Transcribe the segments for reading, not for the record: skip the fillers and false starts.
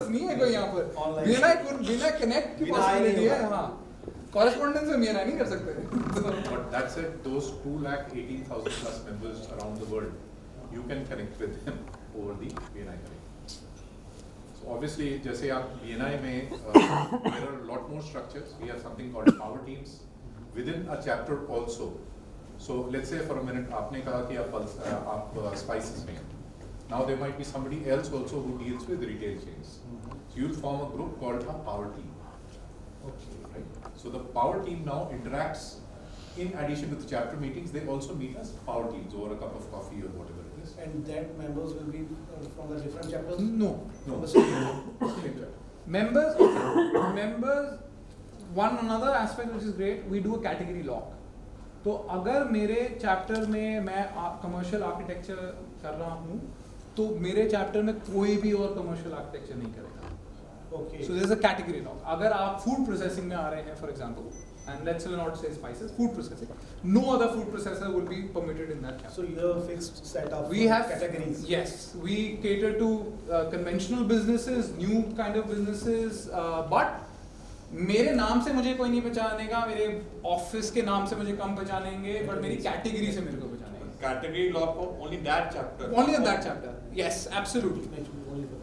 नहीं है कोई यहाँ पर, बिना कनेक्ट की पॉसिबिलिटी है, हाँ कॉरेस्पॉन्डेंस में BNI नहीं कर सकते. But that said, those 218,000 plus members around the world, you can connect with them over the BNI connect. So obviously, जैसे आप BNI में there are a lot more structures. We have something called power teams within a chapter also. So let's say for a minute, आपने कहा कि आप spices में. Now there might be somebody else also who deals with retail chains. So you'll form a group called a power team. Okay. Right. So the power team now interacts. In addition to the chapter meetings, they also meet as power teams over a cup of coffee or whatever it is. And that members will be from the different chapters? No. From the same Members, one another aspect which is great, we do a category lock. तो अगर मेरे chapter में मैं commercial architecture कर रहा हूँ, तो मेरे चैप्टर में कोई भी और कमर्शियल आर्किटेक्चर नहीं करेगा. Okay. So there is a category lock. अगर आप फूड प्रोसेसिंग में आ रहे हैं, for example, and let's not say spices, food processing, no other food processor will be permitted in that chapter. So you have a fixed set of categories. Yes, we cater to conventional businesses, new kind of businesses, but मेरे नाम से मुझे कोई नहीं पहचानेगा, मेरे office के नाम से मुझे कम पहचानेंगे, but मेरी कैटेगरी से मेरे को पहचानेगा. Category lock for only that chapter. Only in that chapter. Yes, absolutely.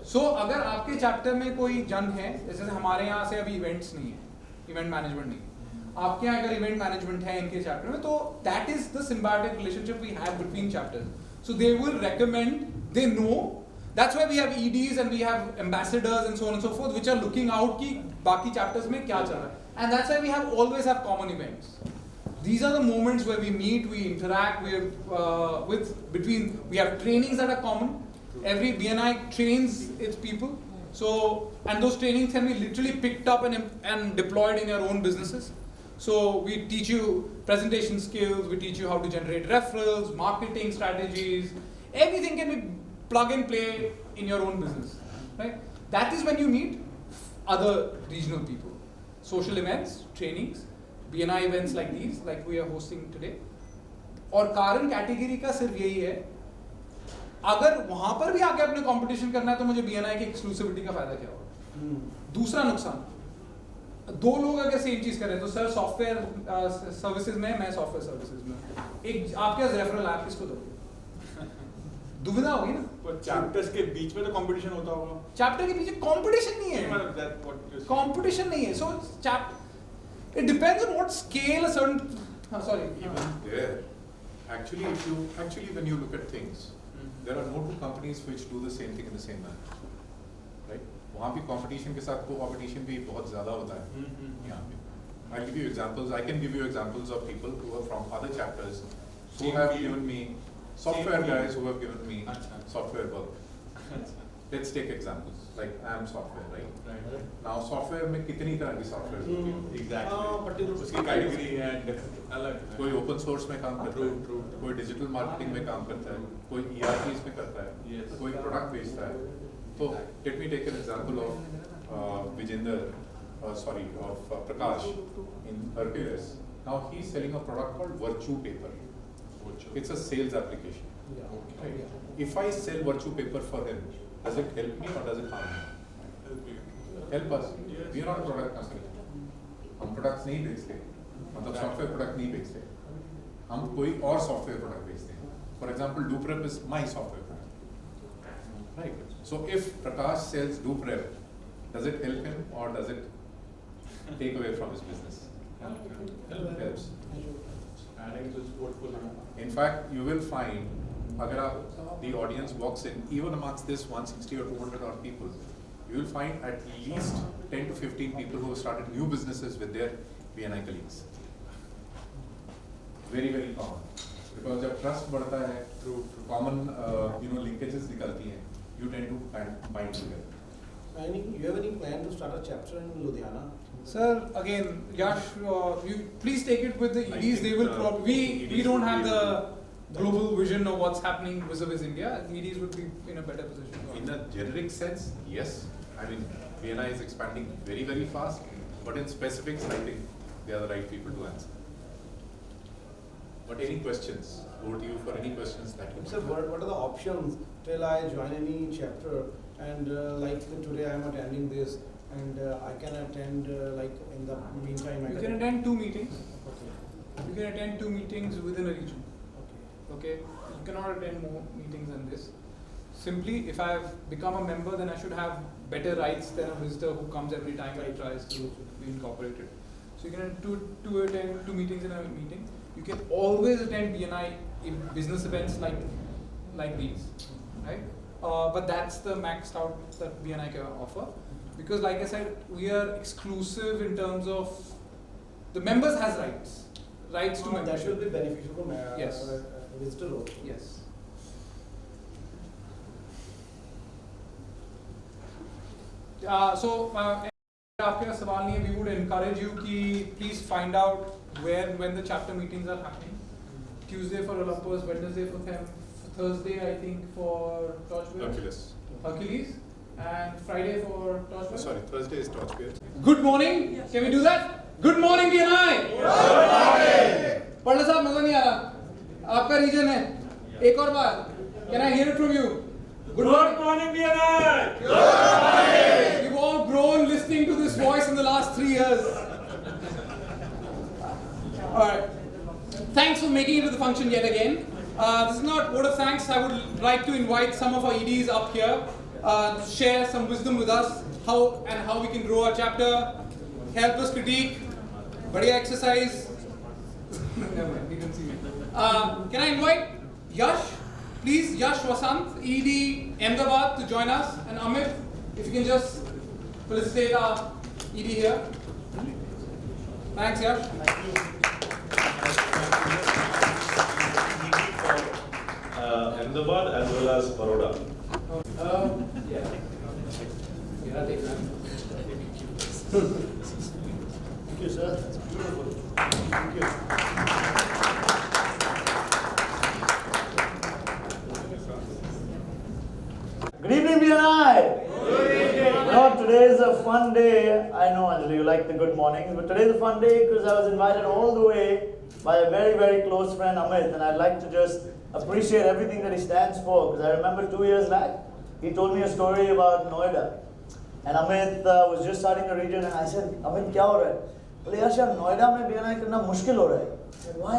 So अगर आपके चैप्टर में कोई जन है, जैसे हमारे यहाँ से अभी इवेंट्स नहीं है, इवेंट मैनेजमेंट नहीं है, आपके यहाँ अगर इवेंट मैनेजमेंट है इनके चैप्टर में, तो that is the symbiotic relationship we have between chapters. So they will recommend, they know. That's why we have EDs and we have ambassadors and so on and so forth, which are looking out कि बाकी chapters में क्या चल रहा है. And that's why we always have common events. These are the moments where we meet, we interact, we have trainings that are common. Every BNI trains its people. So, and those trainings can be literally picked up and deployed in your own businesses. So we teach you presentation skills, we teach you how to generate referrals, marketing strategies. Everything can be plug and play in your own business, right? That is when you meet other regional people. Social events, trainings, BNI events like these, like we are hosting today. और कारण category का सिर्फ यही है, अगर वहां पर भी आके अपने कंपटीशन करना है तो मुझे BNI की एक्सक्लूसिविटी का फायदा क्या होगा? दूसरा नुकसान, दो लोग अगर सेम चीज करें तो सर सॉफ्टवेयर सर्विसेज में, मैं सॉफ्टवेयर सर्विसेज में, एक आपके पास रेफरल ऐप किसको दोगे? दुविधा होगी ना. पर चैप्टर्स के बीच में तो कंपटीशन होता होगा. चैप्टर के पीछे कंपटीशन नहीं है, कंपटीशन नहीं है. सो it depends on what scale a certain even there actually when you look at things, there are no two companies which do the same thing in the same manner, right? वहाँ भी competition के साथ co-competition भी बहुत ज़्यादा होता है. यहाँ पे I'll give you examples. I can give you examples of people who are from other chapters who have given me software guys who have given me software work. Let's take examples like AM software, right? Now software में कितनी तरह की software होती है? Exactly. उसकी category है अलग. कोई open source में काम करता है, कोई digital marketing में काम करता है, कोई ERPs में करता है, कोई product बेचता है. So let me take an example of Prakash in Hercules. Now he's selling a product called Virtue Paper. It's a sales application. Right? If I sell Virtue Paper for him, does it help me or does it harm me? Help us. We are not a product company. हम products नहीं बेचते, मतलब software product नहीं बेचते. हम कोई और software product बेचते हैं. For example, DoPrep is my software product. Right. So if Prakash sells DoPrep, does it help him or does it take away from his business? Helps. Adding to his portfolio. In fact, you will find, अगर आप the audience walks in, even amongst this 160 or 200 odd people, you will find at least 10 to 15 people who have started new businesses with their BNI colleagues. Very, very common. Because जब trust बढ़ता है, through common linkages निकलती हैं, you tend to bind together. You have any plan to start a chapter in Ludhiana? Sir, again, Yash, you please take it with the EDs. They will probably, we don't have the global vision of what's happening vis-a-vis India. EDs would be in a better position. In a generic sense, yes. I mean, BNI is expanding very, very fast. But in specifics, I think they are the right people to answer. But any questions? Over to you for any questions that you Sir, what are the options till I join any chapter? and like today I am attending this, and I can attend like in the meantime. You can attend 2 meetings. Okay. You can attend 2 meetings within a region. Okay. Okay, you cannot attend more meetings than this. Simply, if I have become a member, then I should have better rights than a visitor who comes every time and tries to be incorporated. So you can attend two meetings in a meeting. You can always attend BNI in business events like these, right? But that's the maxed out that BNI can offer, because like I said, we are exclusive in terms of the members has rights to That membership. will be beneficial for Yes. visitor also. Yes. आपके सवाल नहीं है, we would encourage you कि please find out where when the chapter meetings are happening. Tuesday for Olympus, Wednesday for them, Thursday I think for Torchbearers. Hercules, and Friday for Torchbearers. Sorry, Thursday is Torchbearers. Good morning. Can we do that? Good morning, BNI. Good morning. पढ़ने साहब मजा नहीं आ रहा. आपका reason है. एक और बार. Can I hear it from you? Good morning, BNI. Good morning. You've all grown listening to this voice in the last 3 years. All right. Thanks for making it to the function yet again. This is not word of thanks. I would like to invite some of our EDs up here to share some wisdom with us how we can grow our chapter, help us critique, बढ़िया exercise. Never mind, you can see me. Can I invite Yash, please, Yash Vasant, ED Ahmedabad, to join us, and Amit, if you can just felicitate our ED here. Thanks, Yash. Thank you. Ahmedabad as well as Baroda. Yeah. Yeah, take that. Thank you, sir. That's beautiful. Thank you. Good evening, BNI. Good evening. Today is a fun day. I know, Anjali, you like the good mornings, but today is a fun day because I was invited all the way by a very, very close friend, Amit, and I'd like to just appreciate everything that he stands for, because I remember 2 years back, he told me a story about Noida. And Amit was just starting the region, and I said, Amit, क्या हो रहा है? बोले यार शायद नोएडा में BNI करना मुश्किल हो रहा है. I said, why?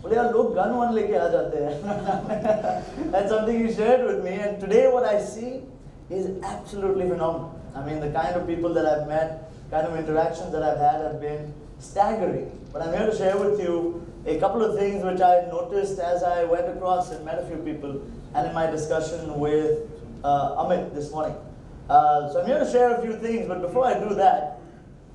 बोले यार लोग गन वन लेके आ जाते हैं. That's something he shared with me, and today what I see is absolutely phenomenal. I mean, the kind of people that I've met, kind of interactions that I've had have been staggering. But I'm here to share with you a couple of things which I noticed as I went across and met a few people, and in my discussion with Amit this morning. So I'm here to share a few things, but before I do that,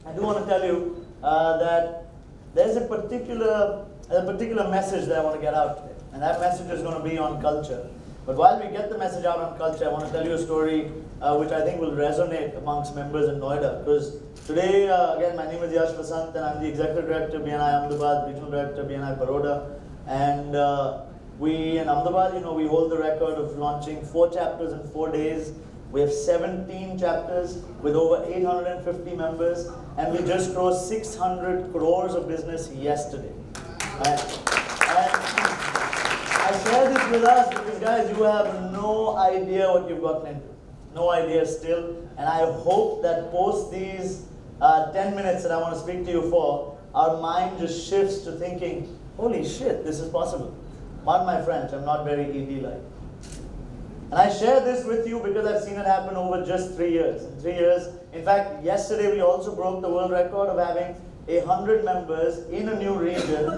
I do want to tell you that there's a particular message that I want to get out today, and that message is going to be on culture. But while we get the message out on culture, I want to tell you a story which I think will resonate amongst members in Noida. Because today, again, my name is Yash Vasant, and I'm the Executive Director of BNI Ahmedabad, Regional Director of BNI Baroda. And we in Ahmedabad, we hold the record of launching 4 chapters in 4 days. We have 17 chapters with over 850 members, and we just crossed 600 crores of business yesterday. And I share this with us because, guys, you have no idea what you've gotten into. No idea still. And I hope that post these 10 minutes that I want to speak to you for, our mind just shifts to thinking, holy shit, this is possible. Pardon my French, I'm not very ED-like. And I share this with you because I've seen it happen over just 3 years. In 3 years, in fact, yesterday we also broke the world record of having 100 members in a new region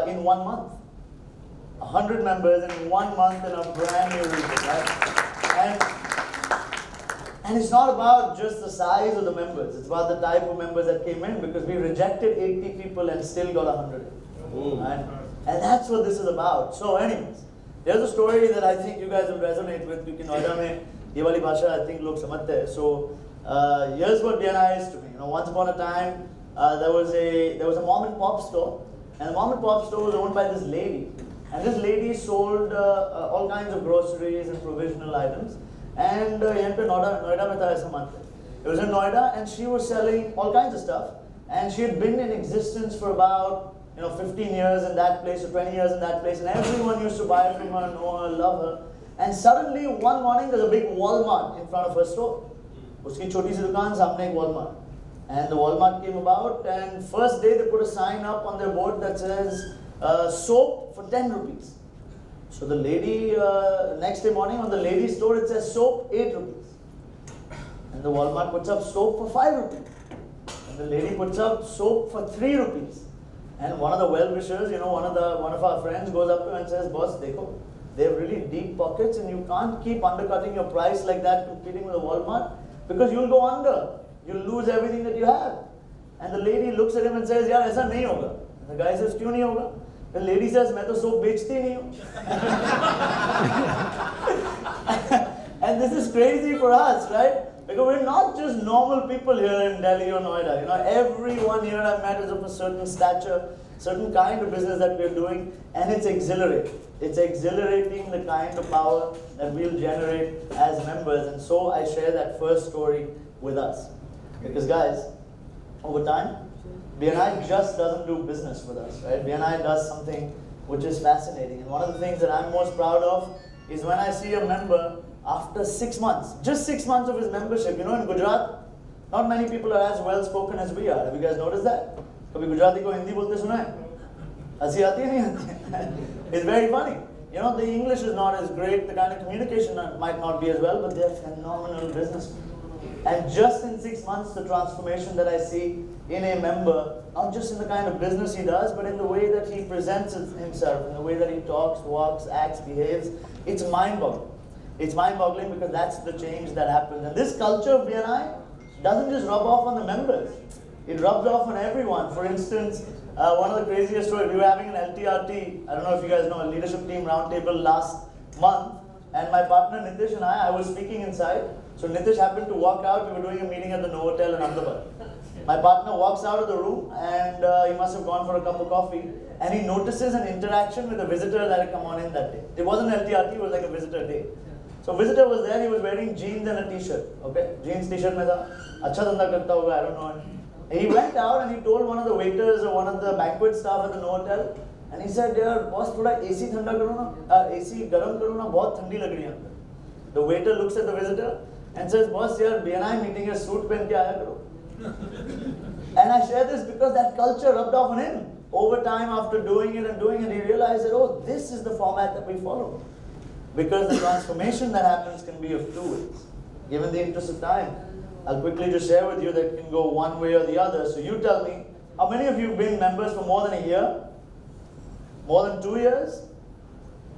in 1 month. 100 members in 1 month in a brand new region, right? And it's not about just the size of the members, it's about the type of members that came in, because we rejected 80 people and still got 100. Right? And that's what this is about. So anyways, there's a story that I think you guys will resonate with, because Noida mein ye wali bhasha I think log samajhte hai. So here's what BNI is to me. Once upon a time there was a mom and pop store, and the mom and pop store was owned by this lady. And this lady sold all kinds of groceries and provisional items. And Noida mein tha aisa month. It was in Noida, and she was selling all kinds of stuff. And she had been in existence for about 15 years in that place, or 20 years in that place. And everyone used to buy from her, know her, love her. And suddenly one morning there's a big Walmart in front of her store. Uski choti si dukaan samne ek Walmart. And the Walmart came about, and first day they put a sign up on their board that says soap for 10 rupees. So the lady, next day morning on the lady's store it says soap 8 rupees. And the Walmart puts up soap for 5 rupees. And the lady puts up soap for 3 rupees. And one of the well-wishers, one of our friends goes up to her and says, boss, dekho, they have really deep pockets and you can't keep undercutting your price like that competing with a Walmart because you'll go under. You'll lose everything that you have. And the lady looks at him and says, yaar, aisa nahi hoga. And the guy says, kyun nahi hoga? The lady says, main to soap bechti nahi hu. And this is crazy for us, right? Because we're not just normal people here in Delhi or Noida. Everyone here I've met is of a certain stature, certain kind of business that we're doing, and it's exhilarating. It's exhilarating the kind of power that we'll generate as members. And so I share that first story with us. Because guys, over time, BNI just doesn't do business with us, right? BNI does something which is fascinating. And one of the things that I'm most proud of is when I see a member after 6 months, just 6 months of his membership. In Gujarat, not many people are as well spoken as we are. Have you guys noticed that? Kabhi Gujarati ko Hindi bolte suna hai? Hansi aati hai nahi aati? It's very funny. The English is not as great, the kind of communication might not be as well, but they're phenomenal businessmen. And just in 6 months, the transformation that I see in a member, not just in the kind of business he does, but in the way that he presents himself, in the way that he talks, walks, acts, behaves, it's mind-boggling. It's mind-boggling because that's the change that happens. And this culture of BNI doesn't just rub off on the members. It rubs off on everyone. For instance, one of the craziest stories, we were having an LTRT, I don't know if you guys know, a leadership team roundtable last month, and my partner Nitish and I was speaking inside. So Nitish happened to walk out. We were doing a meeting at the Novotel in Ahmedabad. My partner walks out of the room and he must have gone for a cup of coffee, and he notices an interaction with a visitor that had come on in that day. It wasn't LTRT, it was like a visitor day. So visitor was there, he was wearing jeans and a t-shirt. Okay, jeans t-shirt mein tha. Acha dhanda karta hoga, I don't know. He went out and he told one of the waiters or one of the banquet staff at the Novotel, and he said, "Yaar, boss, thoda AC thanda karo na, AC garam karo na, bahut thandi lag rahi hai." The waiter looks at the visitor and says, "Boss, yaar, BNI meeting hai, suit pen ke aaya karo." And I share this because that culture rubbed off on him. Over time, after doing it, he realized that, oh, this is the format that we follow. Because the transformation that happens can be of two ways. Given the interest of time, I'll quickly just share with you that it can go one way or the other. So you tell me, how many of you have been members for more than a year? More than 2 years?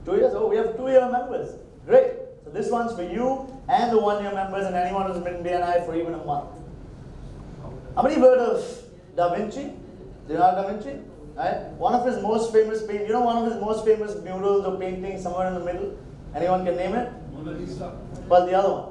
2 years? Oh, we have 2-year members. Great. So this one's for you and the 1-year members and anyone who's been in BNI for even a month. How many have heard of Da Vinci? Do you know Da Vinci? Right? One of his most famous paintings, one of his most famous murals or paintings somewhere in the middle? Anyone can name it? Well, the other one.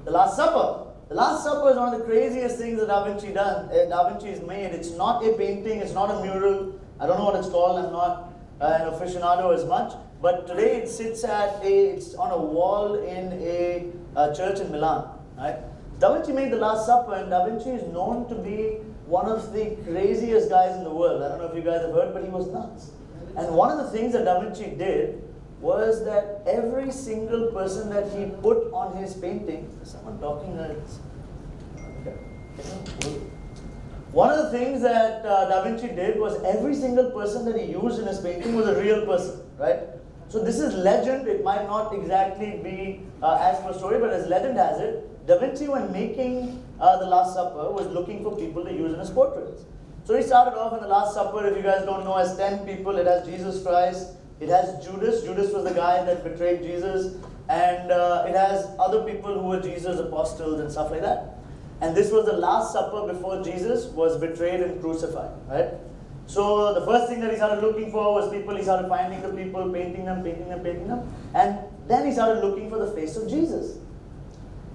The Last Supper. The Last Supper is one of the craziest things that Da Vinci has made. It's not a painting, it's not a mural. I don't know what it's called, I'm not an aficionado as much. But today it sits it's on a wall in a church in Milan. Right? Da Vinci made the Last Supper, and Da Vinci is known to be one of the craziest guys in the world. I don't know if you guys have heard, but he was nuts. And one of the things that Da Vinci did was that every single person that he put on his painting, is someone talking there? One of the things that Da Vinci did was every single person that he used in his painting was a real person, right? So this is legend. It might not exactly be as per story, but as legend has it, Da Vinci, when making the Last Supper, was looking for people to use in his portraits. So he started off in the Last Supper, if you guys don't know, as 10 people. It has Jesus Christ. It has Judas. Judas was the guy that betrayed Jesus. And it has other people who were Jesus' apostles and stuff like that. And this was the Last Supper before Jesus was betrayed and crucified, right? So the first thing that he started looking for was people. He started finding the people, painting them. And then he started looking for the face of Jesus.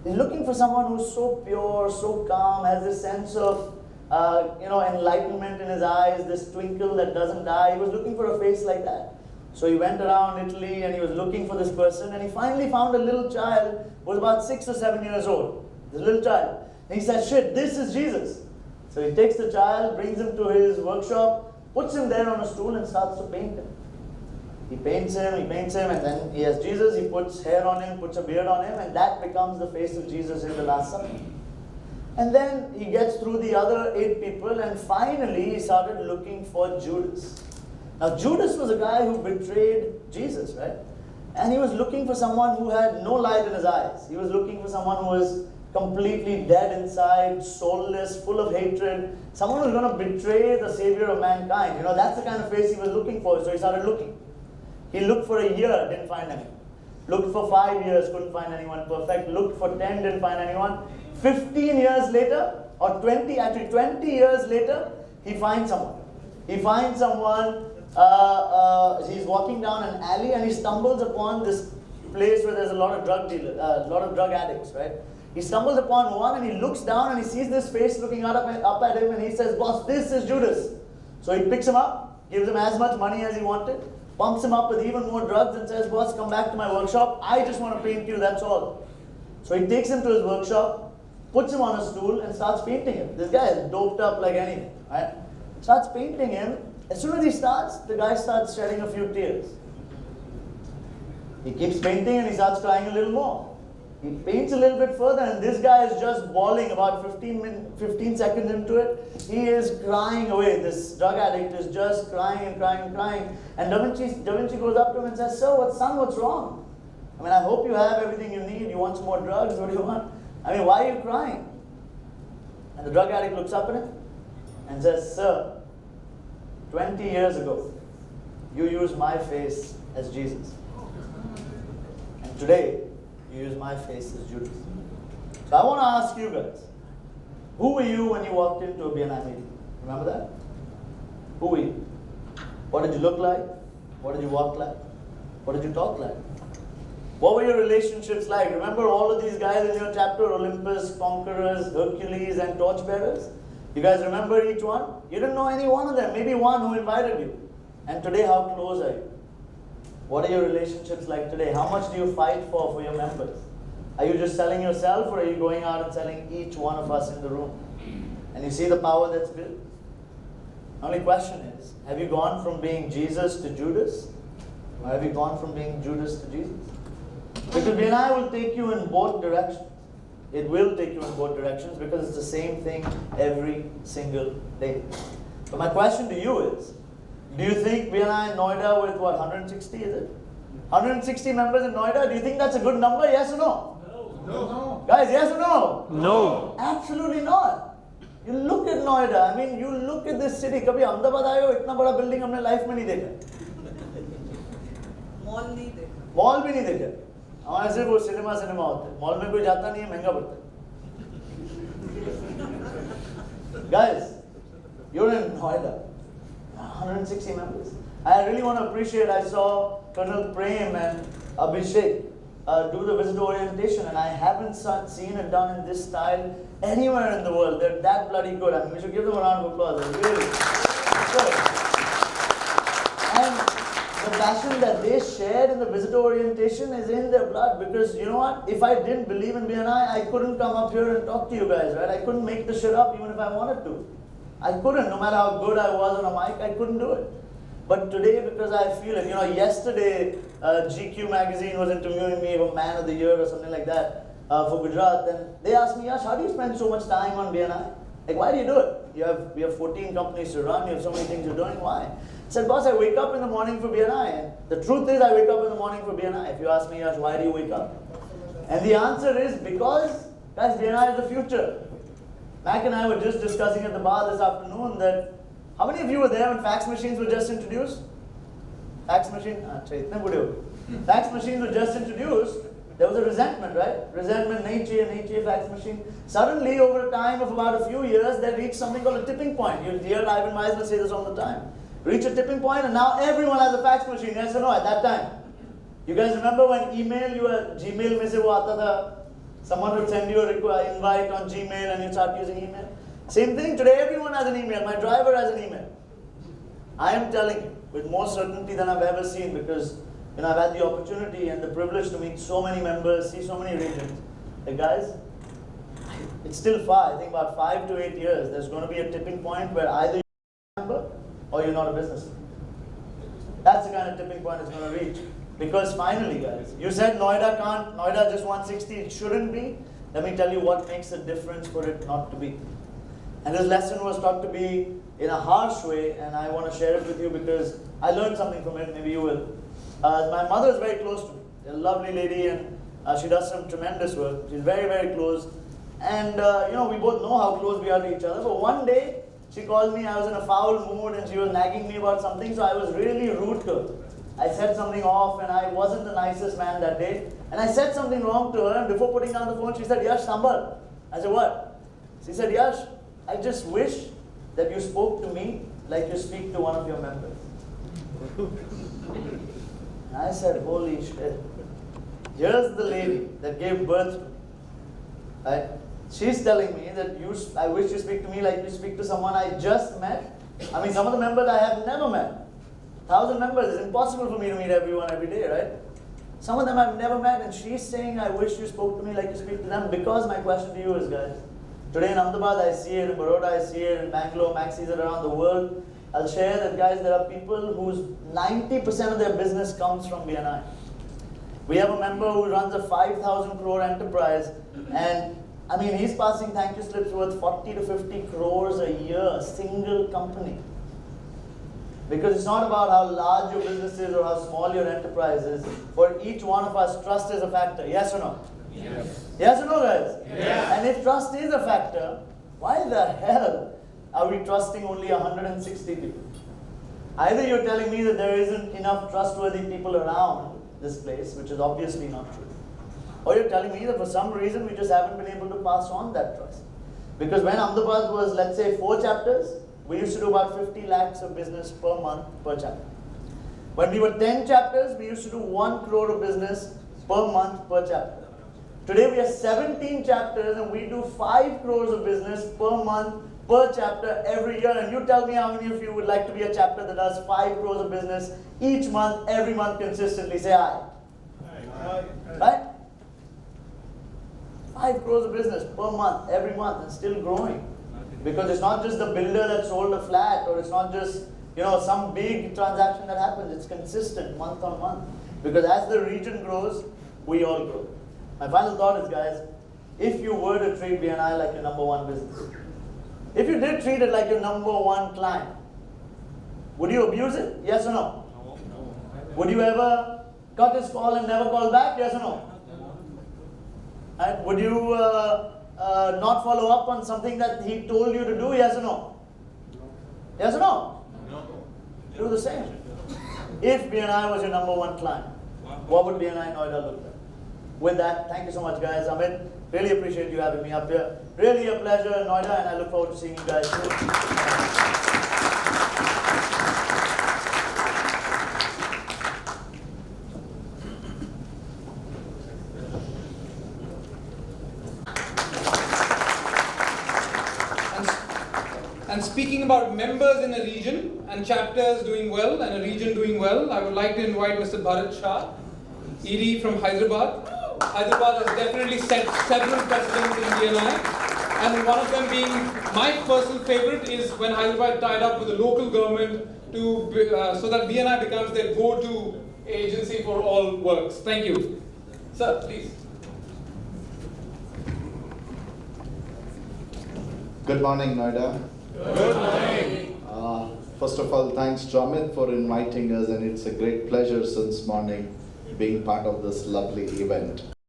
He's looking for someone who's so pure, so calm, has this sense of enlightenment in his eyes, this twinkle that doesn't die. He was looking for a face like that. So he went around Italy and he was looking for this person, and he finally found a little child who was about 6 or 7 years old. This little child. And he said, shit, this is Jesus. So he takes the child, brings him to his workshop, puts him there on a stool and starts to paint him. He paints him, and then he has Jesus, he puts hair on him, puts a beard on him, and that becomes the face of Jesus in the Last Supper. And then he gets through the other 8 people, and finally he started looking for Judas. Now Judas was a guy who betrayed Jesus, right? And he was looking for someone who had no light in his eyes. He was looking for someone who was completely dead inside, soulless, full of hatred. Someone who was going to betray the Savior of mankind. You know, that's the kind of face he was looking for, so he started looking. He looked for a year, didn't find anyone. Looked for 5 years, couldn't find anyone perfect. Looked for 10, didn't find anyone. 15 years later, or 20 years later, he finds someone. He finds someone, he's walking down an alley and he stumbles upon this place where there's a lot of drug dealers, a lot of drug addicts, right? He stumbles upon one and he looks down and he sees this face looking up at him and he says, "Boss, this is Judas." So he picks him up, gives him as much money as he wanted, pumps him up with even more drugs and says, "Boss, come back to my workshop. I just want to paint you, that's all." So he takes him to his workshop, puts him on a stool and starts painting him. This guy is doped up like anything, right? Starts painting him. As soon as he starts, the guy starts shedding a few tears. He keeps painting and he starts crying a little more. He paints a little bit further and this guy is just bawling. About 15 seconds into it, he is crying away. This drug addict is just crying and crying and crying. And Da Vinci goes up to him and says, "Sir, son, what's wrong? I mean, I hope you have everything you need. You want some more drugs? What do you want? I mean, why are you crying?" And the drug addict looks up at him and says, "Sir, 20 years ago, you used my face as Jesus. And today, you use my face as Judas." So I want to ask you guys, who were you when you walked into a BNI meeting? Remember that? Who were you? What did you look like? What did you walk like? What did you talk like? What were your relationships like? Remember all of these guys in your chapter, Olympus, Conquerors, Hercules, and Torchbearers? You guys remember each one? You didn't know any one of them, maybe one who invited you. And today, how close are you? What are your relationships like today? How much do you fight for your members? Are you just selling yourself or are you going out and selling each one of us in the room? And you see the power that's built? The only question is, have you gone from being Jesus to Judas? Or have you gone from being Judas to Jesus? Because BNI will take you in both directions. It will take you in both directions because it's the same thing every single day. But my question to you is, do you think BNI in Noida with what, 160 is it? 160 members in Noida, do you think that's a good number, yes or no? No. Guys, yes or no? No. Absolutely not. You look at Noida, I mean, you look at this city. कभी अहमदाबाद आए हो इतना बड़ा building हमने life में नहीं देखा. Mall नहीं देखा. मॉल भी नहीं देखा. हमारे सिर्फ वो सिनेमा होते हैं. मॉल में कोई जाता नहीं है, महंगा पड़ता है. Guys, you're in Noida. 160 members. I really want to appreciate, I saw Colonel Prem and Abhishek do the visitor orientation and I haven't seen it done in this style anywhere in the world. They're that bloody good. I mean, we should give them a round of applause. They're really good. And the passion that they shared in the visitor orientation is in their blood because you know what? If I didn't believe in BNI, I couldn't come up here and talk to you guys, right? I couldn't make the shit up even if I wanted to. I couldn't, no matter how good I was on a mic, I couldn't do it. But today, because I feel it, you know, yesterday GQ magazine was interviewing me for Man of the Year or something like that for Gujarat, and they asked me, Yash, how do you spend so much time on BNI? Like, why do you do it? We have 14 companies to run, you have so many things you're doing, why? I said, boss, I wake up in the morning for BNI, and the truth is I wake up in the morning for BNI. If you ask me, Yash, why do you wake up? And the answer is because, guys, BNI is the future. Mac and I were just discussing at the bar this afternoon that how many of you were there when fax machines were just introduced? Fax machines were just introduced. There was a resentment, right? Resentment, nahi chahiye fax machine. Suddenly, over a time of about a few years, they reached something called a tipping point. You hear Ivan Meisner say this all the time. Reach a tipping point, and now everyone has a fax machine. Yes or no? At that time, you guys remember when email, Gmail mein se wo aata tha. Someone would send you an invite on Gmail and you start using email. Same thing, today everyone has an email. My driver has an email. I am telling you with more certainty than I've ever seen because you know, I've had the opportunity and the privilege to meet so many members, see so many regions. Like guys, it's still far. I think about 5 to 8 years, there's going to be a tipping point where either you're a member or you're not a businessman. That's the kind of tipping point it's going to reach. Because finally, guys, you said Noida can't, Noida just 160, it shouldn't be. Let me tell you what makes a difference for it not to be. And this lesson was taught to be in a harsh way, and I want to share it with you because I learned something from it, maybe you will. My mother is very close to me, a lovely lady, and she does some tremendous work. She's very, very close. And we both know how close we are to each other. But one day, she called me, I was in a foul mood, and she was nagging me about something, so I was really rude to her. I said something off, and I wasn't the nicest man that day. And I said something wrong to her, and before putting down the phone, she said, Yash, Sambal. I said, what? She said, Yash, I just wish that you spoke to me like you speak to one of your members. And I said, holy shit. Here's the lady that gave birth to me. Right? She's telling me that I wish you speak to me like you speak to someone I just met. I mean, some of the members I have never met. 1,000 members, it's impossible for me to meet everyone every day, right? Some of them I've never met, and she's saying, I wish you spoke to me like you speak to them. Because my question to you is, guys, today in Ahmedabad I see it, in Baroda I see it, in Bangalore, Max sees it around the world. I'll share that, guys, there are people whose 90% of their business comes from BNI. We have a member who runs a 5,000 crore enterprise, and I mean, he's passing thank you slips worth 40 to 50 crores a year, single company. Because it's not about how large your business is or how small your enterprise is. For each one of us, trust is a factor. Yes or no? Yes. Yes or no, guys? Yes. And if trust is a factor, why the hell are we trusting only 160 people? Either you're telling me that there isn't enough trustworthy people around this place, which is obviously not true. Or you're telling me that for some reason we just haven't been able to pass on that trust. Because when Ahmedabad was, let's say, 4 chapters, we used to do about 50 lakhs of business per month per chapter. When we were 10 chapters, we used to do 1 crore of business per month per chapter. Today we are 17 chapters and we do 5 crores of business per month per chapter every year. And you tell me how many of you would like to be a chapter that does 5 crores of business each month, every month consistently. Say aye. Aye. Right? 5 crores of business per month, every month, and still growing. Because it's not just the builder that sold a flat, or it's not just some big transaction that happens. It's consistent month on month. Because as the region grows, we all grow. My final thought is, guys, if you were to treat BNI like your number 1 business, if you did treat it like your number 1 client, would you abuse it? Yes or no? No. Would you ever cut his call and never call back? Yes or no? And would you not follow up on something that he told you to do? Yes or no? Yes or no? No. Do the same. If BNI was your number 1 client, what would BNI Noida look like? With that, thank you so much, guys. Amit, really appreciate you having me up here. Really a pleasure in Noida, and I look forward to seeing you guys soon. And speaking about members in a region and chapters doing well and a region doing well, I would like to invite Mr. Bharat Shah, ED from Hyderabad. Hyderabad has definitely set several precedents in BNI, and one of them being my personal favorite is when Hyderabad tied up with the local government to so that BNI becomes their go-to agency for all works. Thank you. Sir, please. Good morning, Noida. Good morning. First of all, thanks Jamit for inviting us, and it's a great pleasure since morning being part of this lovely event.